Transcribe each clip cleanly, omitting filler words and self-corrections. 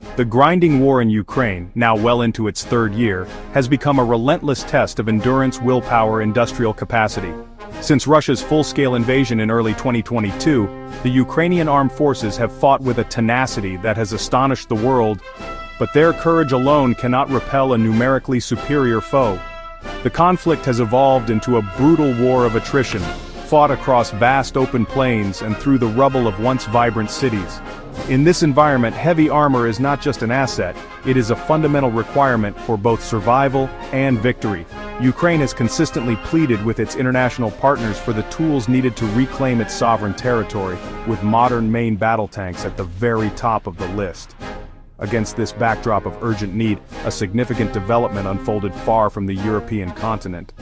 The grinding war in Ukraine, now well into its third year, has become a relentless test of endurance, willpower, industrial capacity. Since Russia's full-scale invasion in early 2022, the Ukrainian armed forces have fought with a tenacity that has astonished the world, but their courage alone cannot repel a numerically superior foe. The conflict has evolved into a brutal war of attrition, fought across vast open plains and through the rubble of once vibrant cities. In this environment, heavy armor is not just an asset, it is a fundamental requirement for both survival and victory. Ukraine has consistently pleaded with its international partners for the tools needed to reclaim its sovereign territory, with modern main battle tanks at the very top of the list. Against this backdrop of urgent need, a significant development unfolded far from the European continent.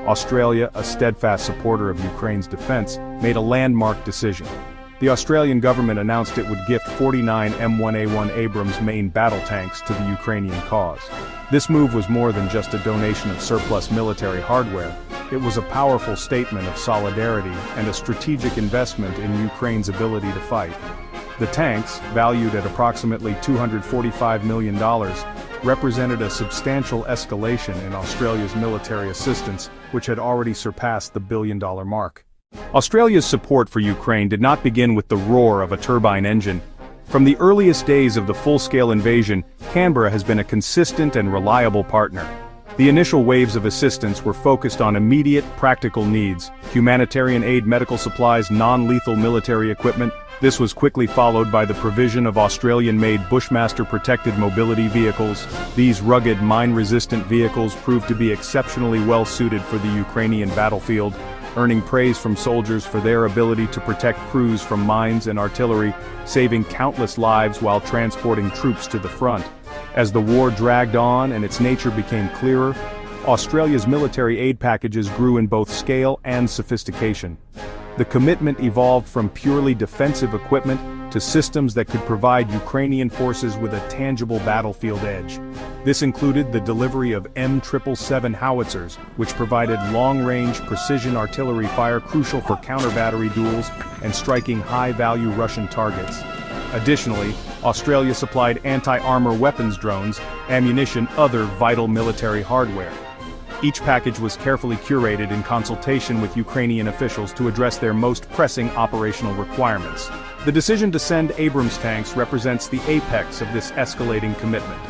Australia, a steadfast supporter of Ukraine's defense, made a landmark decision. The Australian government announced it would gift 49 M1A1 Abrams main battle tanks to the Ukrainian cause. This move was more than just a donation of surplus military hardware. It was a powerful statement of solidarity and a strategic investment in Ukraine's ability to fight. The tanks, valued at approximately $245 million, represented a substantial escalation in Australia's military assistance, which had already surpassed the billion-dollar mark. Australia's support for Ukraine did not begin with the roar of a turbine engine. From the earliest days of the full-scale invasion, Canberra has been a consistent and reliable partner. The initial waves of assistance were focused on immediate, practical needs: humanitarian aid, medical supplies, non-lethal military equipment. This was quickly followed by the provision of Australian-made Bushmaster-protected mobility vehicles. These rugged, mine-resistant vehicles proved to be exceptionally well-suited for the Ukrainian battlefield, earning praise from soldiers for their ability to protect crews from mines and artillery, saving countless lives while transporting troops to the front. As the war dragged on and its nature became clearer, Australia's military aid packages grew in both scale and sophistication. The commitment evolved from purely defensive equipment to systems that could provide Ukrainian forces with a tangible battlefield edge. This included the delivery of M777 howitzers, which provided long-range precision artillery fire crucial for counter-battery duels and striking high-value Russian targets. Additionally, Australia supplied anti-armor weapons drones, ammunition, other vital military hardware. Each package was carefully curated in consultation with Ukrainian officials to address their most pressing operational requirements. The decision to send Abrams tanks represents the apex of this escalating commitment.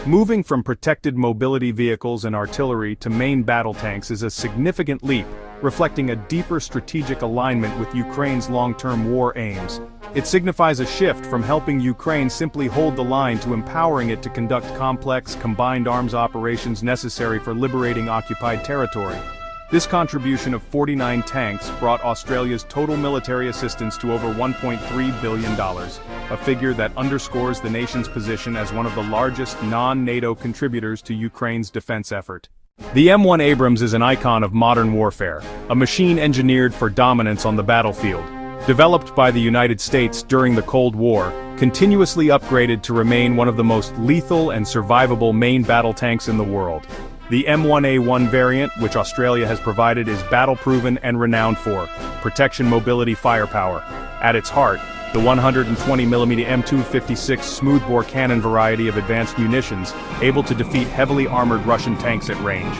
Moving from protected mobility vehicles and artillery to main battle tanks is a significant leap, reflecting a deeper strategic alignment with Ukraine's long-term war aims. It signifies a shift from helping Ukraine simply hold the line to empowering it to conduct complex, combined arms operations necessary for liberating occupied territory. This contribution of 49 tanks brought Australia's total military assistance to over $1.3 billion, a figure that underscores the nation's position as one of the largest non-NATO contributors to Ukraine's defense effort. The M1 Abrams is an icon of modern warfare, a machine engineered for dominance on the battlefield. Developed by the United States during the Cold War, continuously upgraded to remain one of the most lethal and survivable main battle tanks in the world. The M1A1 variant, which Australia has provided, is battle-proven and renowned for protection, mobility, firepower. At its heart, the 120mm M256 smoothbore cannon variety of advanced munitions, able to defeat heavily armored Russian tanks at range.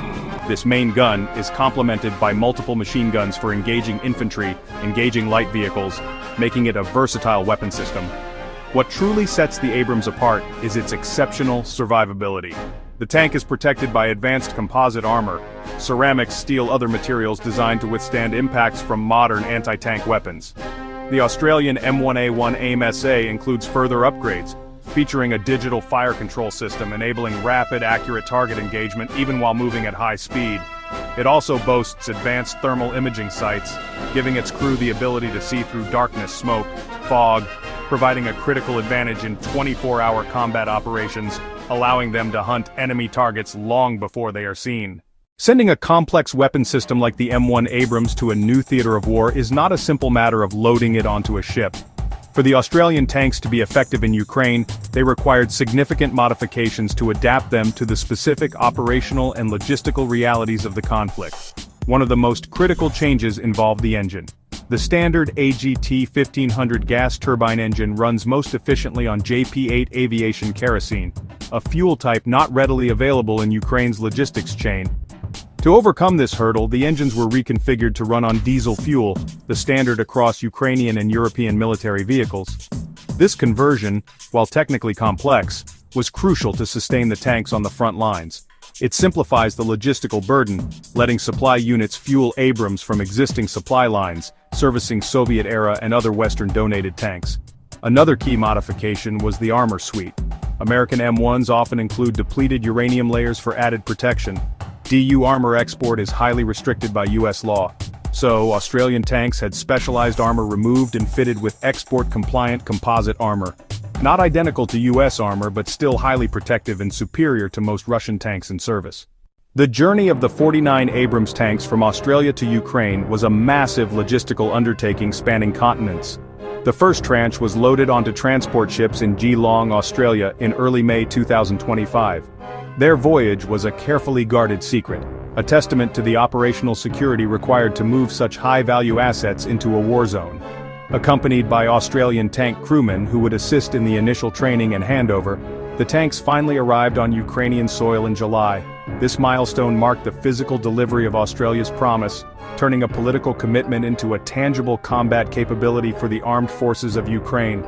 This main gun is complemented by multiple machine guns for engaging infantry, engaging light vehicles, making it a versatile weapon system. What truly sets the Abrams apart is its exceptional survivability. The tank is protected by advanced composite armor, ceramics, steel, other materials designed to withstand impacts from modern anti-tank weapons. The Australian M1A1 AIM-SA includes further upgrades, featuring a digital fire control system enabling rapid, accurate target engagement even while moving at high speed. It also boasts advanced thermal imaging sights, giving its crew the ability to see through darkness, smoke, fog, providing a critical advantage in 24-hour combat operations, allowing them to hunt enemy targets long before they are seen. Sending a complex weapon system like the M1 Abrams to a new theater of war is not a simple matter of loading it onto a ship. For the Australian tanks to be effective in Ukraine, they required significant modifications to adapt them to the specific operational and logistical realities of the conflict. One of the most critical changes involved the engine. The standard AGT 1500 gas turbine engine runs most efficiently on JP8 aviation kerosene, a fuel type not readily available in Ukraine's logistics chain. To overcome this hurdle, the engines were reconfigured to run on diesel fuel, the standard across Ukrainian and European military vehicles. This conversion, while technically complex, was crucial to sustain the tanks on the front lines. It simplifies the logistical burden, letting supply units fuel Abrams from existing supply lines, servicing Soviet-era and other Western-donated tanks. Another key modification was the armor suite. American M1s often include depleted uranium layers for added protection. DU armor export is highly restricted by US law. So, Australian tanks had specialized armor removed and fitted with export-compliant composite armor. Not identical to US armor, but still highly protective and superior to most Russian tanks in service. The journey of the 49 Abrams tanks from Australia to Ukraine was a massive logistical undertaking spanning continents. The first tranche was loaded onto transport ships in Geelong, Australia in early May 2025. Their voyage was a carefully guarded secret, a testament to the operational security required to move such high-value assets into a war zone. Accompanied by Australian tank crewmen who would assist in the initial training and handover, the tanks finally arrived on Ukrainian soil in July. This milestone marked the physical delivery of Australia's promise, turning a political commitment into a tangible combat capability for the armed forces of Ukraine.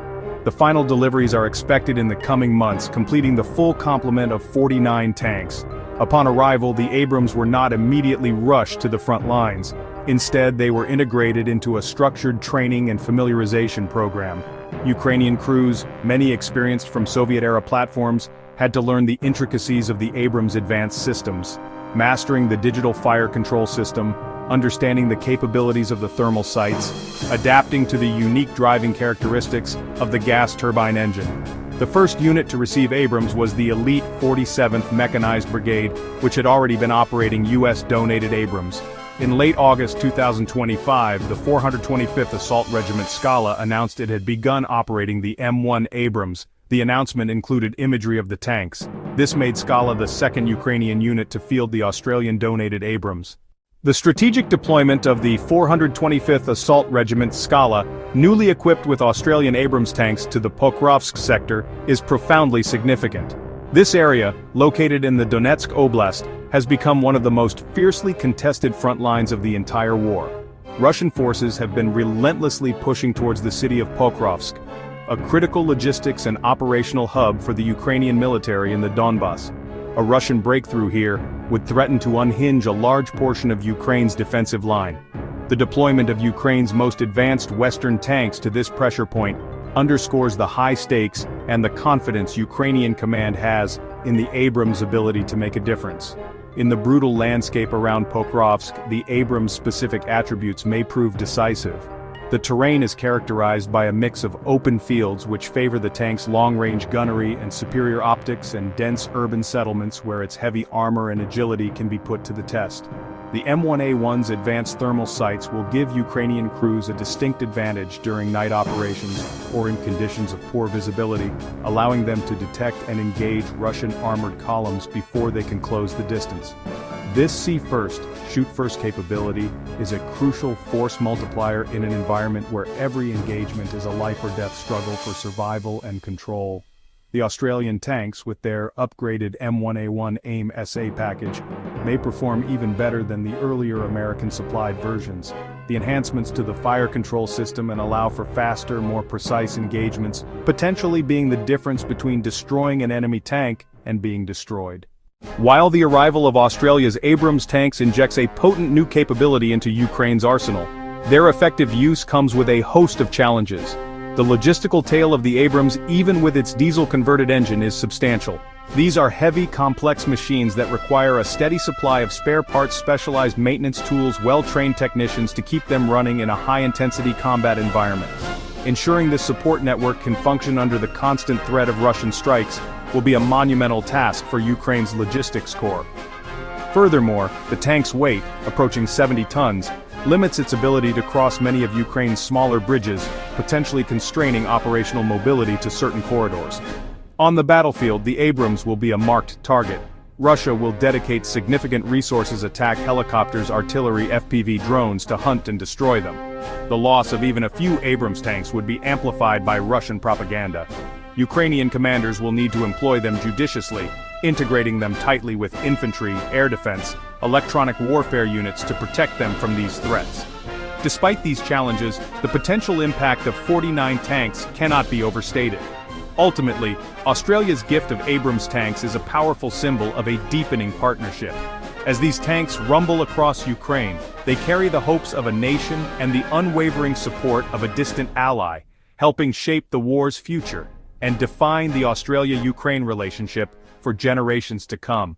The final deliveries are expected in the coming months, completing the full complement of 49 tanks. Upon arrival, the Abrams were not immediately rushed to the front lines. Instead, they were integrated into a structured training and familiarization program. Ukrainian crews, many experienced from Soviet-era platforms, had to learn the intricacies of the Abrams advanced systems, mastering the digital fire control system, understanding the capabilities of the thermal sights, adapting to the unique driving characteristics of the gas turbine engine. The first unit to receive Abrams was the elite 47th Mechanized Brigade, which had already been operating US-donated Abrams. In late August 2025, the 425th Assault Regiment Skala announced it had begun operating the M1 Abrams. The announcement included imagery of the tanks. This made Skala the second Ukrainian unit to field the Australian-donated Abrams. The strategic deployment of the 425th Assault Regiment Skala, newly equipped with Australian Abrams tanks to the Pokrovsk sector, is profoundly significant. This area, located in the Donetsk Oblast, has become one of the most fiercely contested front lines of the entire war. Russian forces have been relentlessly pushing towards the city of Pokrovsk, a critical logistics and operational hub for the Ukrainian military in the Donbas. A Russian breakthrough here would threaten to unhinge a large portion of Ukraine's defensive line. The deployment of Ukraine's most advanced Western tanks to this pressure point underscores the high stakes and the confidence Ukrainian command has in the Abrams' ability to make a difference. In the brutal landscape around Pokrovsk, the Abrams-specific attributes may prove decisive. The terrain is characterized by a mix of open fields which favor the tank's long-range gunnery and superior optics, and dense urban settlements where its heavy armor and agility can be put to the test. The M1A1's advanced thermal sights will give Ukrainian crews a distinct advantage during night operations or in conditions of poor visibility, allowing them to detect and engage Russian armored columns before they can close the distance. This see-first, shoot-first capability is a crucial force multiplier in an environment where every engagement is a life-or-death struggle for survival and control. The Australian tanks, with their upgraded M1A1 AIM SA package, may perform even better than the earlier American-supplied versions. The enhancements to the fire control system and allow for faster, more precise engagements, potentially being the difference between destroying an enemy tank and being destroyed. While the arrival of Australia's Abrams tanks injects a potent new capability into Ukraine's arsenal, their effective use comes with a host of challenges. The logistical tail of the Abrams, even with its diesel-converted engine, is substantial. These are heavy, complex machines that require a steady supply of spare parts, specialized maintenance tools, well-trained technicians to keep them running in a high-intensity combat environment. Ensuring this support network can function under the constant threat of Russian strikes will be a monumental task for Ukraine's logistics corps. Furthermore, the tank's weight, approaching 70 tons, limits its ability to cross many of Ukraine's smaller bridges, potentially constraining operational mobility to certain corridors. On the battlefield, the Abrams will be a marked target. Russia will dedicate significant resources attack helicopters, artillery, FPV drones to hunt and destroy them. The loss of even a few Abrams tanks would be amplified by Russian propaganda. Ukrainian commanders will need to employ them judiciously, integrating them tightly with infantry, air defense, electronic warfare units to protect them from these threats. Despite these challenges, the potential impact of 49 tanks cannot be overstated. Ultimately, Australia's gift of Abrams tanks is a powerful symbol of a deepening partnership. As these tanks rumble across Ukraine, they carry the hopes of a nation and the unwavering support of a distant ally, helping shape the war's future and define the Australia-Ukraine relationship for generations to come.